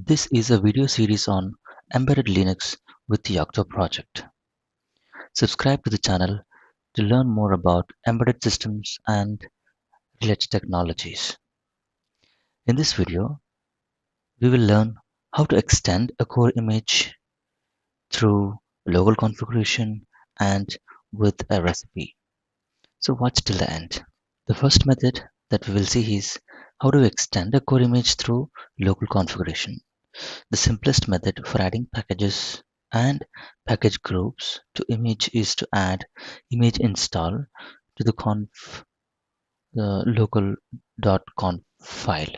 This is a video series on embedded Linux with the Yocto Project. Subscribe to the channel to learn more about embedded systems and related technologies. In this video, we will learn how to extend a core image through local configuration and with a recipe. So watch till the end. The first method that we will see is how to extend a core image through local configuration. The simplest method for adding packages and package groups to image is to add image install to the local.conf file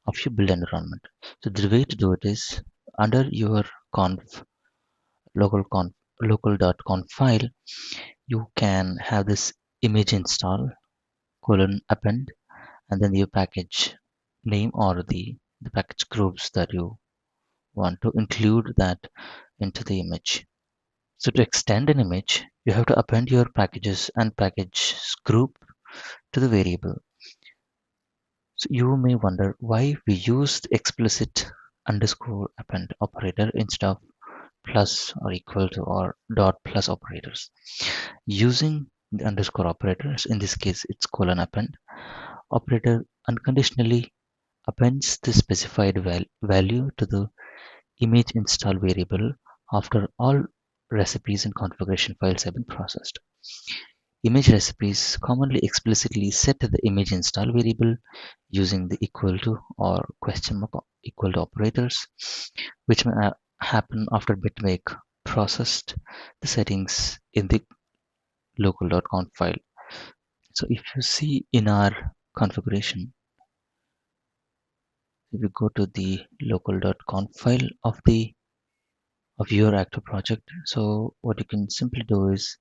of your build environment. So the way to do it is under your conf local.conf file, you can have this image install :append and then your package name or the package groups that you want to include that into the image. So to extend an image, you have to append your packages and package group to the variable. So you may wonder why we use the explicit underscore append operator instead of plus or equal to or dot plus operators. Using the underscore operators, in this case it's :append, operator unconditionally appends the specified value to the image install variable after all recipes and configuration files have been processed. Image recipes commonly explicitly set the image install variable using the equal to or question mark equal to operators, which may happen after bitmake processed the settings in the local.conf file. So if you see in our configuration, if you go to the local.conf file of your active project, so what you can simply do is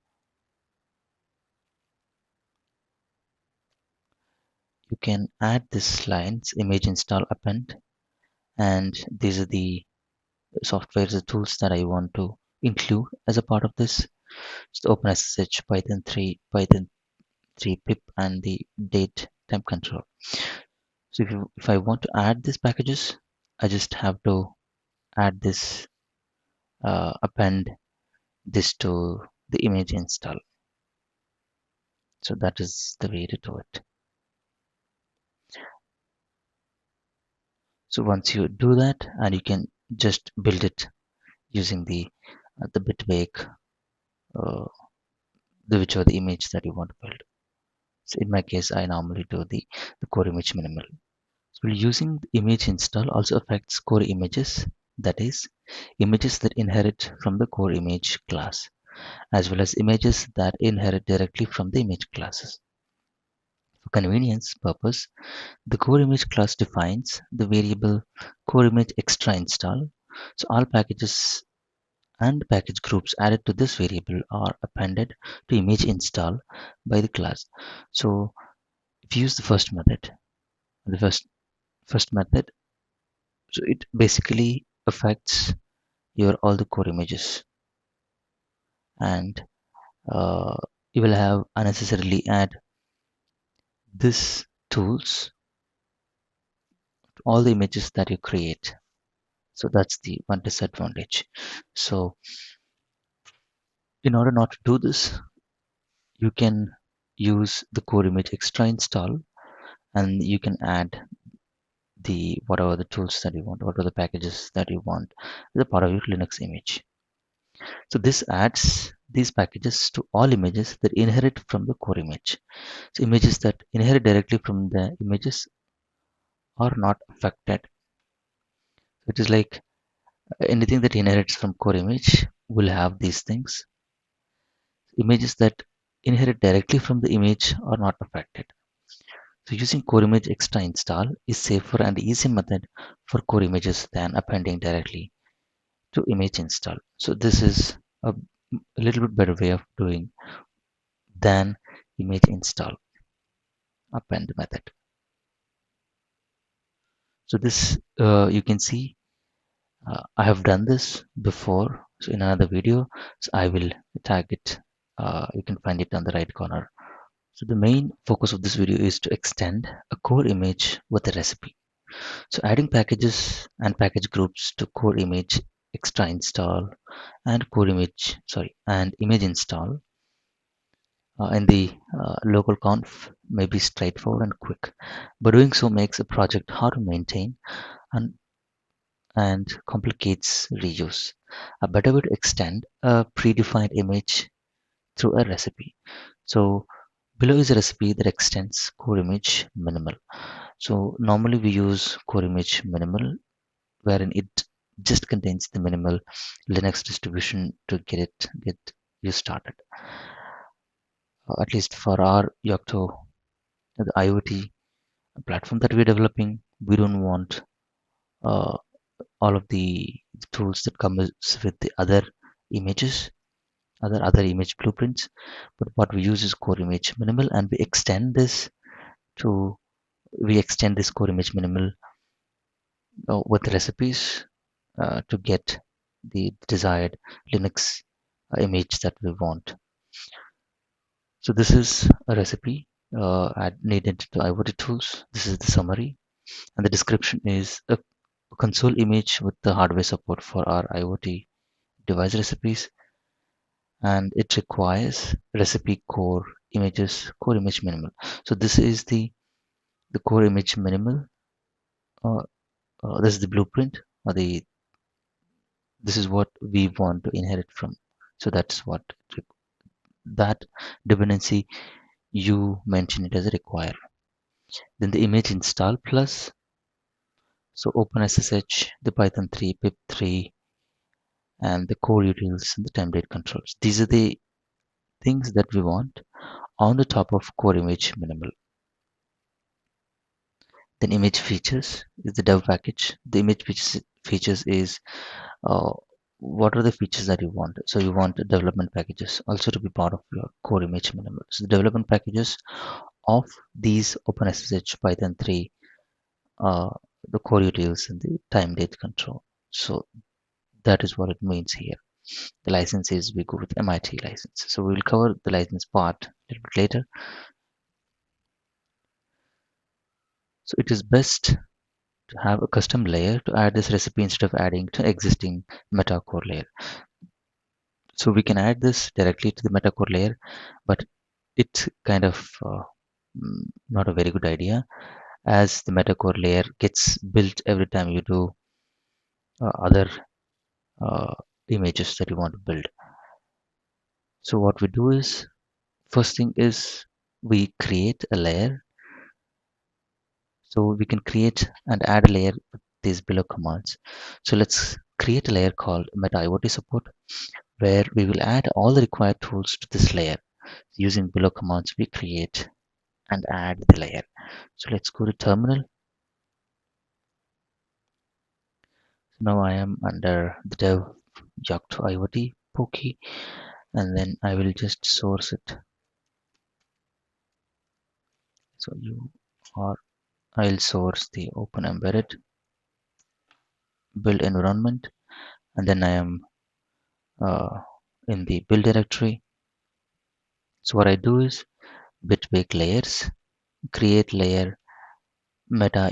you can add this lines image install append, and these are the softwares, the tools that I want to include as a part of this. So OpenSSH, Python 3, Python 3 pip, and the date temp control. So if I want to add these packages, I just have to add this append this to the image install. So that is the way to do it. So once you do that, and you can just build it using the bitbake, whichever the image that you want to build. So in my case, I normally do the core image minimal. So using the image install also affects core images, that is, images that inherit from the core image class, as well as images that inherit directly from the image classes. For convenience purpose, the core image class defines the variable core image extra install. So all packages and package groups added to this variable are appended to image install by the class. So if you use the first method, the first method, so it basically affects your all the core images, and you will have unnecessarily add this tools to all the images that you create. So that's the one disadvantage. So in order not to do this, you can use the core image extra install, and you can add the whatever the tools that you want, whatever the packages that you want as a part of your Linux image. So this adds these packages to all images that inherit from the core image. So images that inherit directly from the images are not affected. It is like anything that inherits from core image will have these things. Images that inherit directly from the image are not affected. So using core image extra install is safer and easier method for core images than appending directly to image install. So this is a little bit better way of doing than image install append method. So this you can see I have done this before, so in another video, so I will tag it. You can find it on the right corner. So the main focus of this video is to extend a core image with a recipe. So adding packages and package groups to core image extra install and core image, and image install in the local conf may be straightforward and quick, but doing so makes a project hard to maintain and, and complicates reuse. A better way to extend a predefined image through a recipe. So below is a recipe that extends core image minimal. So normally we use core image minimal, wherein it just contains the minimal Linux distribution to get you started. At least for our Yocto, the IoT platform that we're developing, we don't want uh, all of the tools that comes with the other images, other image blueprints. But what we use is core image minimal, and to we extend this core image minimal with recipes to get the desired Linux image that we want. So this is a recipe needed to IoT tools. This is the summary, and the description is a console image with the hardware support for our IoT device recipes, and it requires recipe core image minimal. So this is the core image minimal. Uh, this is the blueprint, or the this is what we want to inherit from. So that's what that dependency you mention it as a require. Then the image install plus, so OpenSSH, the Python 3, pip 3, and the core utils and the template controls. These are the things that we want on the top of core image minimal. Then image features is the dev package. The image features is uh, what are the features that you want. So you want the development packages also to be part of your core image minimal. So the development packages of these OpenSSH, Python 3, uh, the core utils and the time date control. So that is what it means here. The licenses, we go with MIT license. So we will cover the license part a little bit later. So it is best to have a custom layer to add this recipe instead of adding to existing meta core layer. So we can add this directly to the meta core layer, but it's kind of not a very good idea, as the meta core layer gets built every time you do other uh, images that you want to build. So what we do is, first thing is we create a layer. So we can create and add a layer with these below commands. So let's create a layer called Meta IoT Support, where we will add all the required tools to this layer. Using below commands, we create and add the layer. So let's go to terminal. So now I am under the dev Yocto IoT Pokey, and then I will just source it. So I'll source the open embedded build environment, and then I am uh, in the build directory. So what I do is bitbake layers, create layer meta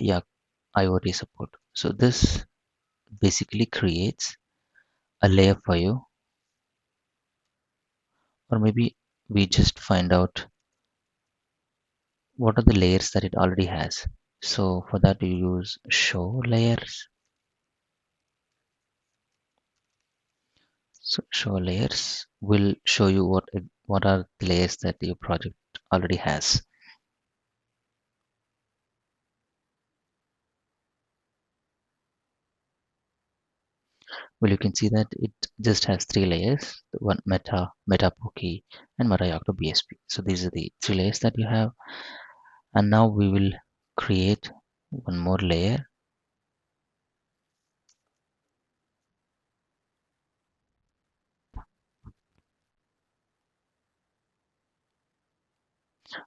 IoT support. So this basically creates a layer for you, or maybe we just find out what are the layers that it already has. So for that you use show layers. So show layers will show you what are the layers that your project already has. Well, you can see that it just has three layers: the one meta pokey, and meta yocto bsp. So these are the three layers that you have, and now we will create one more layer.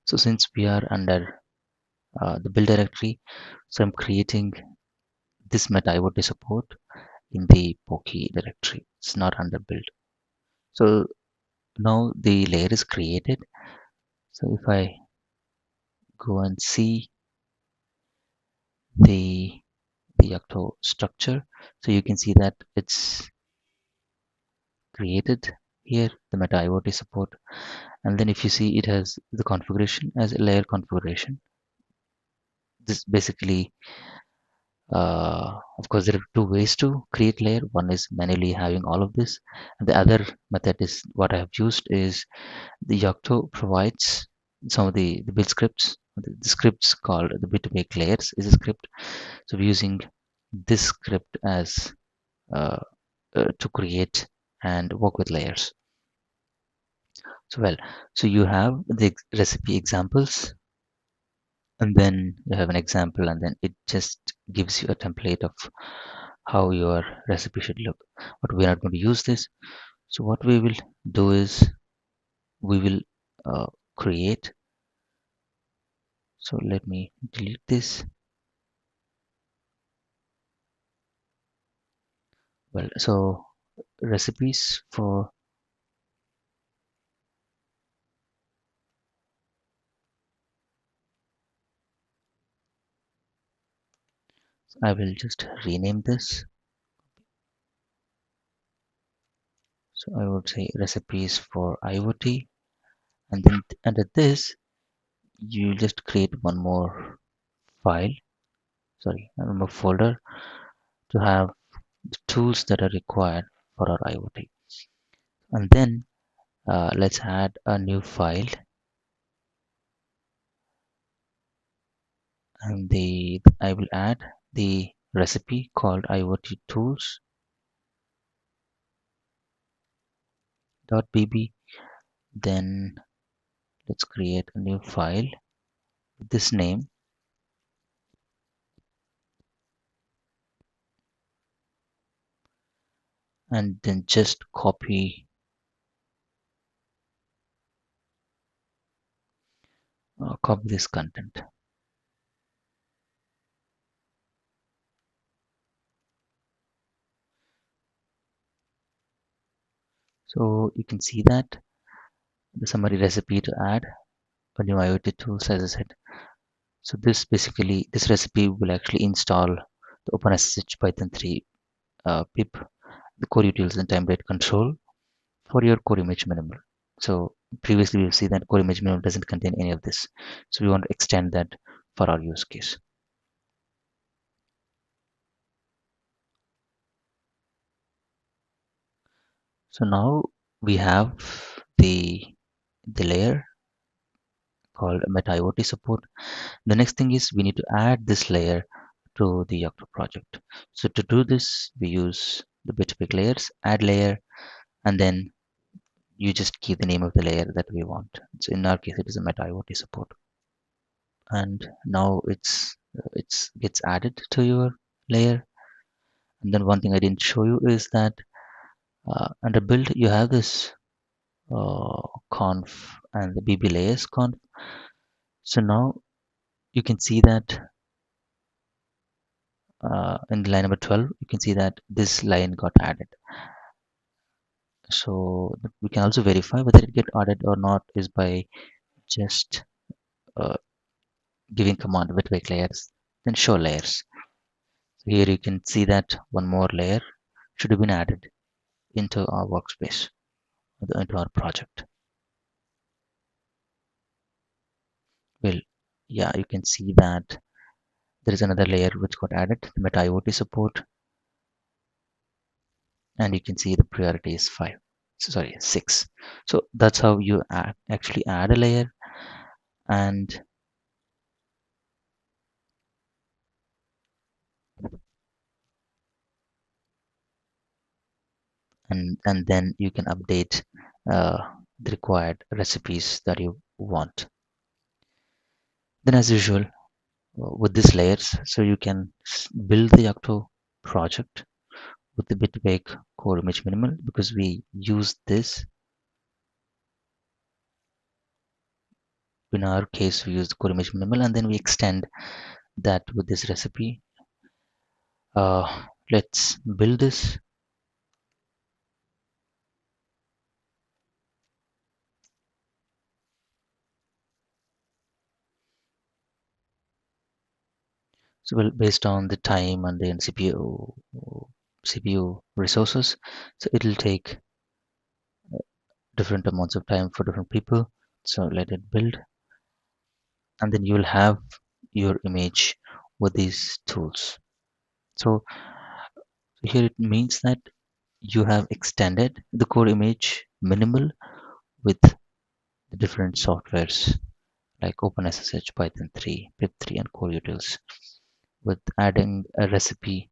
So since we are under the build directory, so I'm creating this meta IoT support in the pokey directory. It's not under build. So now the layer is created. So if I go and see the the Yocto structure. So you can see that it's created here, the Meta IoT support. And then if you see, it has the configuration as a layer configuration. This basically, of course, there are two ways to create layer. One is manually having all of this, and the other method is what I have used is the Yocto provides some of the build scripts. The scripts called the bit make layers is a script. So we're using this script as to create and work with layers. So well, so you have the recipe examples, and then you have an example, and then it just gives you a template of how your recipe should look. But we're not going to use this. So what we will do is we will uh, create. So let me delete this. Well, so recipes for, I will just rename this. So I would say recipes for IoT, and then under this you just create one more file, sorry, one more folder to have the tools that are required for our IoT. And then let's add a new file, and the I will add the recipe called IoT tools.bb. Then let's create a new file with this name, and then just copy this content. So you can see that the summary recipe to add a new IoT tools, as I said. So this basically, this recipe will actually install the OpenSSH Python 3 pip, the core utils and time rate control for your core image minimal. So previously we've seen that core image minimal doesn't contain any of this. So we want to extend that for our use case. So now we have the layer called Meta IoT support. The next thing is we need to add this layer to the Yocto project. So to do this, we use the bitbig layers, add layer, and then you just keep the name of the layer that we want. So in our case, it is a Meta IoT support. And now it's gets added to your layer. And then one thing I didn't show you is that under build, you have this conf and the bb layers conf. So now you can see that in line number 12, you can see that this line got added. So we can also verify whether it get added or not is by just uh, giving command with wake layers, then show layers. So here you can see that one more layer should have been added into our workspace, into our project. Well, yeah, you can see that there is another layer which got added, the Meta IoT support, and you can see the priority is 5. So, sorry, 6. So that's how you actually add a layer, and then you can update uh, the required recipes that you want. Then as usual with these layers, so you can build the Yocto project with the bitbake core image minimal, because we use this. In our case, we use the core image minimal, and then we extend that with this recipe. Let's build this. So well, based on the time and then CPU resources, so it'll take different amounts of time for different people. So let it build, and then you will have your image with these tools. So here it means that you have extended the core image minimal with the different softwares like OpenSSH, Python 3, pip3, and core utils with adding a recipe,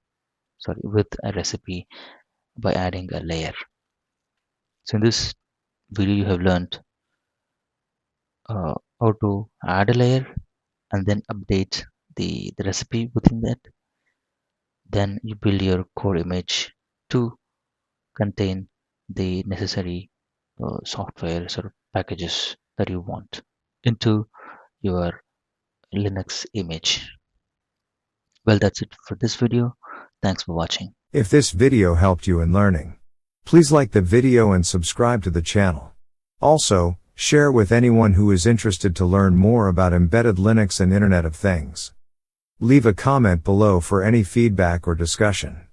with a recipe by adding a layer. So in this video, you have learned how to add a layer and then update the recipe within that. Then you build your core image to contain the necessary softwares or packages that you want into your Linux image. Well, that's it for this video. Thanks for watching. If this video helped you in learning, please like the video and subscribe to the channel. Also, share with anyone who is interested to learn more about embedded Linux and Internet of Things. Leave a comment below for any feedback or discussion.